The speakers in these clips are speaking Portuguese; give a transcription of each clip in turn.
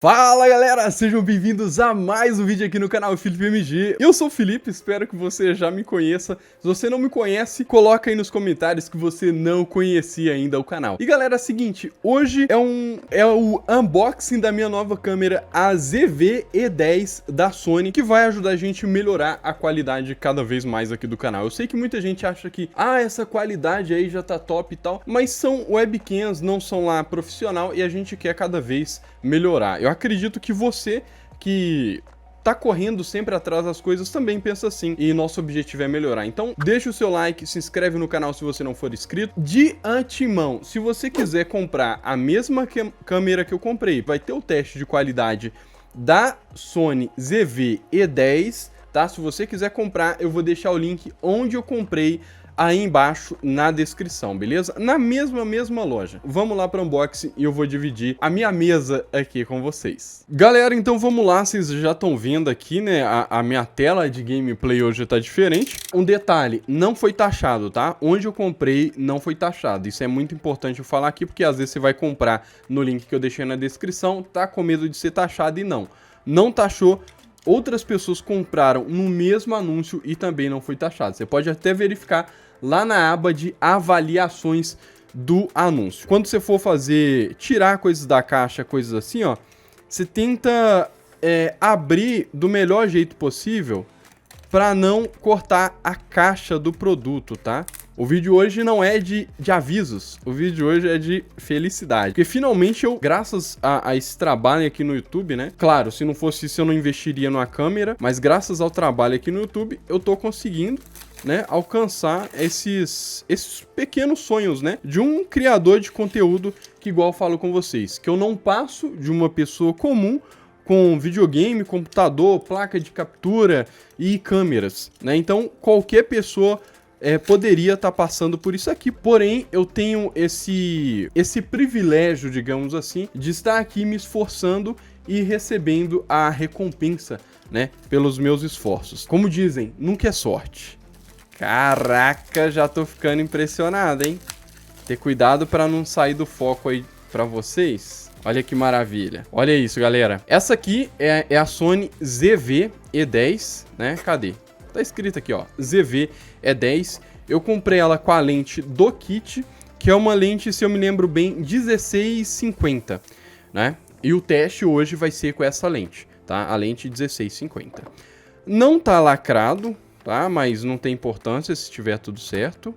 Fala galera, sejam bem-vindos a mais um vídeo aqui no canal Felipe MG. Eu sou o Felipe, espero que você já me conheça. Se você não me conhece, coloca aí nos comentários que você não conhecia ainda o canal. E galera, é o seguinte, hoje é o unboxing da minha nova câmera, a ZV-E10 da Sony, que vai ajudar a gente a melhorar a qualidade cada vez mais aqui do canal. Eu sei que muita gente acha que, essa qualidade aí já tá top e tal, mas são webcams, não são lá profissional e a gente quer cada vez melhorar. Eu acredito que você que tá correndo sempre atrás das coisas também pensa assim, e nosso objetivo é melhorar. Então deixa o seu like, se inscreve no canal se você não for inscrito. De antemão, se você quiser comprar a mesma câmera que eu comprei, vai ter o teste de qualidade da Sony ZV-E10, tá? Se você quiser comprar, eu vou deixar o link onde eu comprei aí embaixo na descrição, beleza? Na mesma loja. Vamos lá para o unboxing e eu vou dividir a minha mesa aqui com vocês. Galera, então vamos lá, vocês já estão vendo aqui, né? A minha tela de gameplay hoje tá diferente. Um detalhe, não foi taxado, tá? Onde eu comprei não foi taxado. Isso é muito importante eu falar aqui, porque às vezes você vai comprar no link que eu deixei na descrição, tá com medo de ser taxado e não taxou. Outras pessoas compraram no mesmo anúncio e também não foi taxado. Você pode até verificar lá na aba de avaliações do anúncio. Quando você for tirar coisas da caixa, coisas assim, ó, você tenta abrir do melhor jeito possível para não cortar a caixa do produto, tá? O vídeo hoje não é de avisos, o vídeo hoje é de felicidade. Porque finalmente graças a esse trabalho aqui no YouTube, né? Claro, se não fosse isso eu não investiria numa câmera, mas graças ao trabalho aqui no YouTube eu tô conseguindo, né, alcançar esses pequenos sonhos, né, de um criador de conteúdo que, igual eu falo com vocês, que eu não passo de uma pessoa comum com videogame, computador, placa de captura e câmeras, né? Então qualquer pessoa poderia estar passando por isso aqui, porém eu tenho esse privilégio, digamos assim, de estar aqui me esforçando e recebendo a recompensa, né, pelos meus esforços. Como dizem, nunca é sorte. Caraca, já tô ficando impressionado, hein? Ter cuidado para não sair do foco aí para vocês. Olha que maravilha. Olha isso, galera. Essa aqui é a Sony ZV-E10, né? Cadê? Tá escrito aqui, ó, ZV-E10. Eu comprei ela com a lente do kit, que é uma lente, se eu me lembro bem, 1650, né? E o teste hoje vai ser com essa lente, tá? A lente 1650. Não tá lacrado, tá? Mas não tem importância se tiver tudo certo.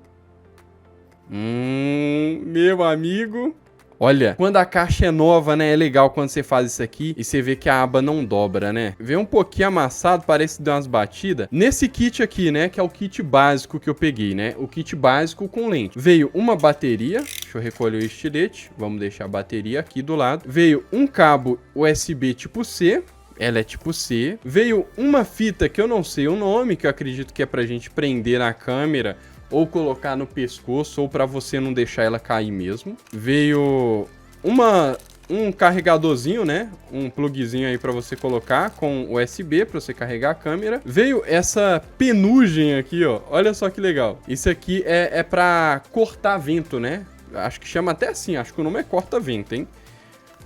Meu amigo. Olha, quando a caixa é nova, né, é legal quando você faz isso aqui e você vê que a aba não dobra, né? Vê um pouquinho amassado, parece que deu umas batidas. Nesse kit aqui, né, que é o kit básico que eu peguei, né? O kit básico com lente. Veio uma bateria, deixa eu recolher o estilete, vamos deixar a bateria aqui do lado. Veio um cabo USB tipo C, ela é tipo C. Veio uma fita que eu não sei o nome, que eu acredito que é pra gente prender na câmera ou colocar no pescoço, ou para você não deixar ela cair mesmo. Veio um carregadorzinho, né? Um plugzinho aí para você colocar com USB para você carregar a câmera. Veio essa penugem aqui, ó. Olha só que legal. Isso aqui é para cortar vento, né? Acho que chama até assim, acho que o nome é corta-vento, hein?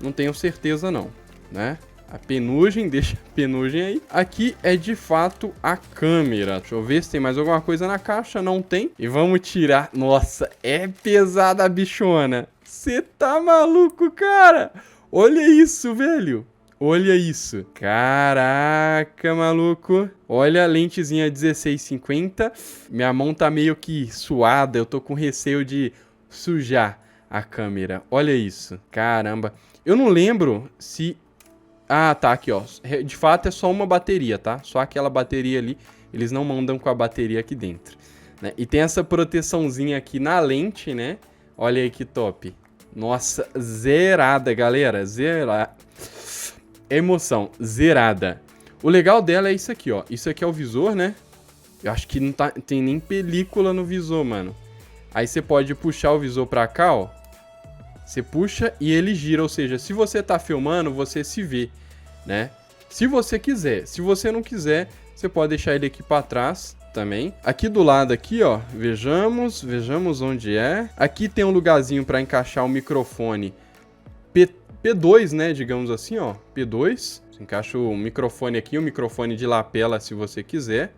Não tenho certeza não, né? A penugem, deixa a penugem aí. Aqui é de fato a câmera. Deixa eu ver se tem mais alguma coisa na caixa. Não tem. E vamos tirar. Nossa, é pesada a bichona. Você tá maluco, cara? Olha isso, velho. Olha isso. Caraca, maluco. Olha a lentezinha 1650. Minha mão tá meio que suada. Eu tô com receio de sujar a câmera. Olha isso. Caramba. Eu não lembro se... tá aqui, ó. De fato é só uma bateria, tá? Só aquela bateria ali. Eles não mandam com a bateria aqui dentro, né? E tem essa proteçãozinha aqui na lente, né? Olha aí que top. Nossa, zerada, galera. Zerada. Emoção, zerada. O legal dela é isso aqui, ó. Isso aqui é o visor, né? Eu acho que não tem nem película no visor, mano. Aí você pode puxar o visor pra cá, ó. Você puxa e ele gira, ou seja, se você tá filmando, você se vê, né? Se você quiser. Se você não quiser, você pode deixar ele aqui para trás também. Aqui do lado aqui, ó, vejamos onde é. Aqui tem um lugarzinho para encaixar o microfone P2, né, digamos assim, ó, P2. Você encaixa o microfone aqui, o microfone de lapela se você quiser,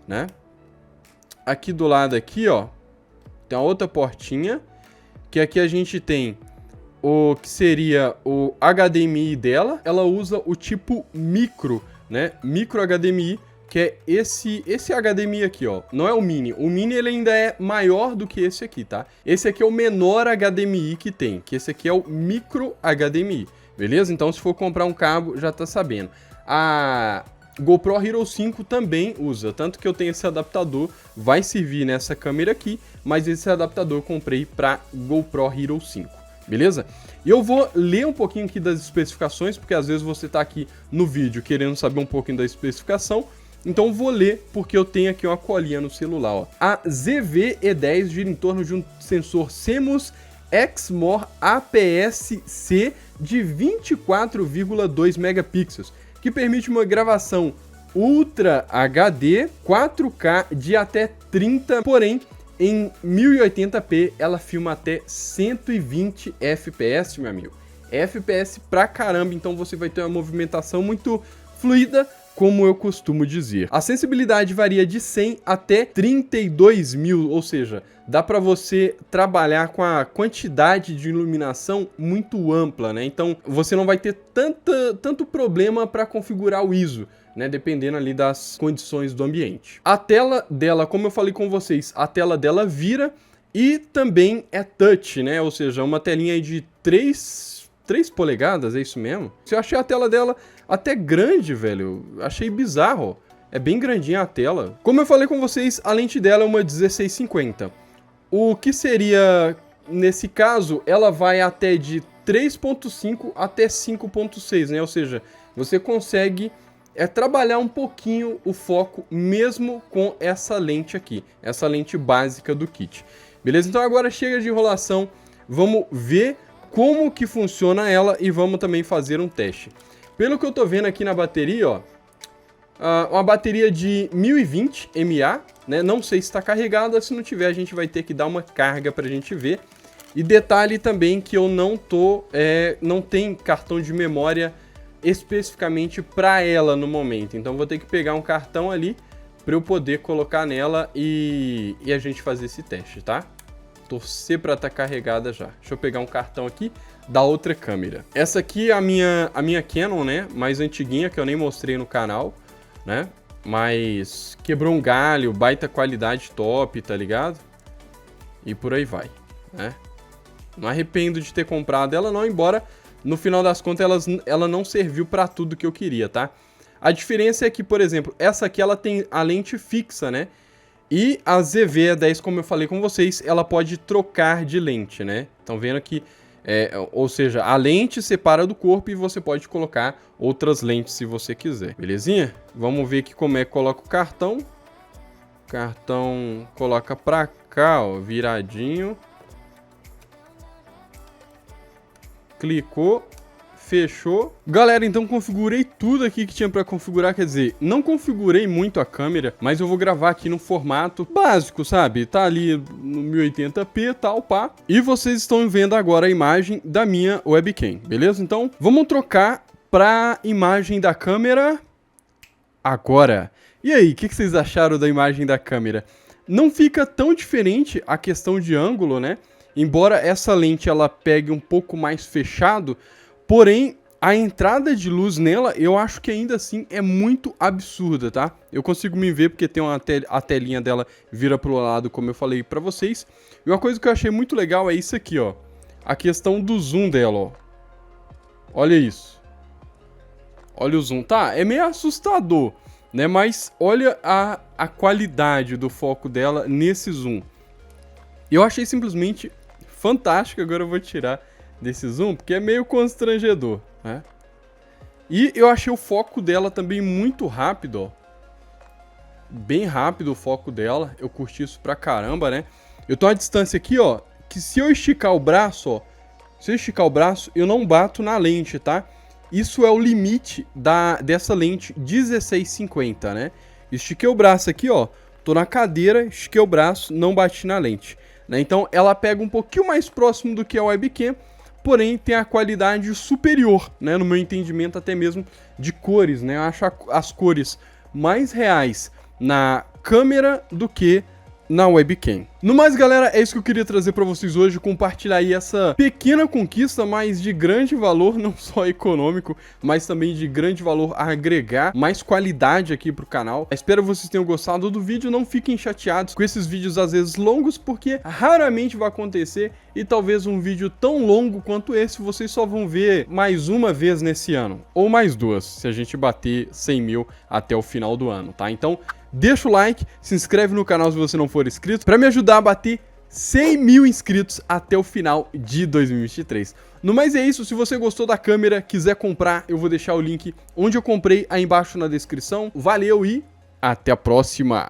né? Aqui do lado aqui, ó, tem a outra portinha, que aqui a gente tem o que seria o HDMI dela. Ela usa o tipo micro, né? Micro HDMI, que é esse HDMI aqui, ó. Não é o mini. O mini ele ainda é maior do que esse aqui, tá? Esse aqui é o menor HDMI que tem, que esse aqui é o micro HDMI, beleza? Então se for comprar um cabo, já tá sabendo. A GoPro Hero 5 também usa, tanto que eu tenho esse adaptador, vai servir nessa câmera aqui, mas esse adaptador eu comprei para GoPro Hero 5, beleza? E eu vou ler um pouquinho aqui das especificações, porque às vezes você tá aqui no vídeo querendo saber um pouquinho da especificação, então eu vou ler porque eu tenho aqui uma colinha no celular, ó. A ZV-E10 gira em torno de um sensor CMOS Exmor APS-C de 24,2 megapixels, que permite uma gravação Ultra HD 4K de até 30, porém em 1080p ela filma até 120 FPS, meu amigo. FPS pra caramba, então você vai ter uma movimentação muito fluida, como eu costumo dizer. A sensibilidade varia de 100 até 32.000, ou seja, dá para você trabalhar com a quantidade de iluminação muito ampla, né? Então você não vai ter tanto problema para configurar o ISO, né? Dependendo ali das condições do ambiente. A tela dela, como eu falei com vocês, a tela dela vira e também é touch, né? Ou seja, uma telinha aí de 3 polegadas, é isso mesmo? Eu achei a tela dela até grande, velho. Achei bizarro. É bem grandinha a tela. Como eu falei com vocês, a lente dela é uma 1650. O que seria, nesse caso, ela vai até de 3.5 até 5.6, né? Ou seja, você consegue trabalhar um pouquinho o foco mesmo com essa lente aqui. Essa lente básica do kit. Beleza? Então agora chega de enrolação. Vamos ver como que funciona ela e vamos também fazer um teste. Pelo que eu tô vendo aqui na bateria, ó, uma bateria de 1020 mAh, né? Não sei se está carregada, se não tiver a gente vai ter que dar uma carga pra gente ver. E detalhe também que eu não tem cartão de memória especificamente para ela no momento. Então vou ter que pegar um cartão ali para eu poder colocar nela e a gente fazer esse teste, tá? Torcer para estar carregada já. Deixa eu pegar um cartão aqui da outra câmera. Essa aqui é a minha Canon, né? Mais antiguinha, que eu nem mostrei no canal, né? Mas quebrou um galho, baita qualidade top, tá ligado? E por aí vai, né? Não arrependo de ter comprado ela não, embora no final das contas ela não serviu para tudo que eu queria, tá? A diferença é que, por exemplo, essa aqui ela tem a lente fixa, né? E a ZV-E10, como eu falei com vocês, ela pode trocar de lente, né? Estão vendo aqui, ou seja, a lente separa do corpo e você pode colocar outras lentes se você quiser, belezinha? Vamos ver aqui como é que coloca o cartão. Cartão coloca pra cá, ó, viradinho. Clicou. Fechou. Galera, então configurei tudo aqui que tinha pra configurar, quer dizer, não configurei muito a câmera, mas eu vou gravar aqui no formato básico, sabe? Tá ali no 1080p, tal, pá. E vocês estão vendo agora a imagem da minha webcam, beleza? Então, vamos trocar pra imagem da câmera agora. E aí, o que vocês acharam da imagem da câmera? Não fica tão diferente a questão de ângulo, né? Embora essa lente ela pegue um pouco mais fechado, porém, a entrada de luz nela, eu acho que ainda assim é muito absurda, tá? Eu consigo me ver porque tem a telinha dela vira pro lado, como eu falei pra vocês. E uma coisa que eu achei muito legal é isso aqui, ó. A questão do zoom dela, ó. Olha isso. Olha o zoom. Tá, é meio assustador, né? Mas olha a qualidade do foco dela nesse zoom. Eu achei simplesmente fantástico. Agora eu vou tirar desse zoom, porque é meio constrangedor, né? E eu achei o foco dela também muito rápido, ó. Bem rápido o foco dela. Eu curti isso pra caramba, né? Eu tô à distância aqui, ó, que se eu esticar o braço, ó, se eu esticar o braço, eu não bato na lente, tá? Isso é o limite dessa lente 1650, né? Estiquei o braço aqui, ó, tô na cadeira, estiquei o braço, não bati na lente, né? Então ela pega um pouquinho mais próximo do que a webcam, porém tem a qualidade superior, né, no meu entendimento até mesmo de cores, né? Eu acho as cores mais reais na câmera do que na webcam. No mais, galera, é isso que eu queria trazer pra vocês hoje, compartilhar aí essa pequena conquista, mas de grande valor, não só econômico, mas também de grande valor a agregar mais qualidade aqui pro canal. Espero que vocês tenham gostado do vídeo, não fiquem chateados com esses vídeos às vezes longos, porque raramente vai acontecer e talvez um vídeo tão longo quanto esse vocês só vão ver mais uma vez nesse ano, ou mais duas, se a gente bater 100 mil até o final do ano, tá? Então, deixa o like, se inscreve no canal se você não for inscrito, pra me ajudar a bater 100 mil inscritos até o final de 2023. No mais é isso, se você gostou da câmera, quiser comprar, eu vou deixar o link onde eu comprei aí embaixo na descrição. Valeu e até a próxima!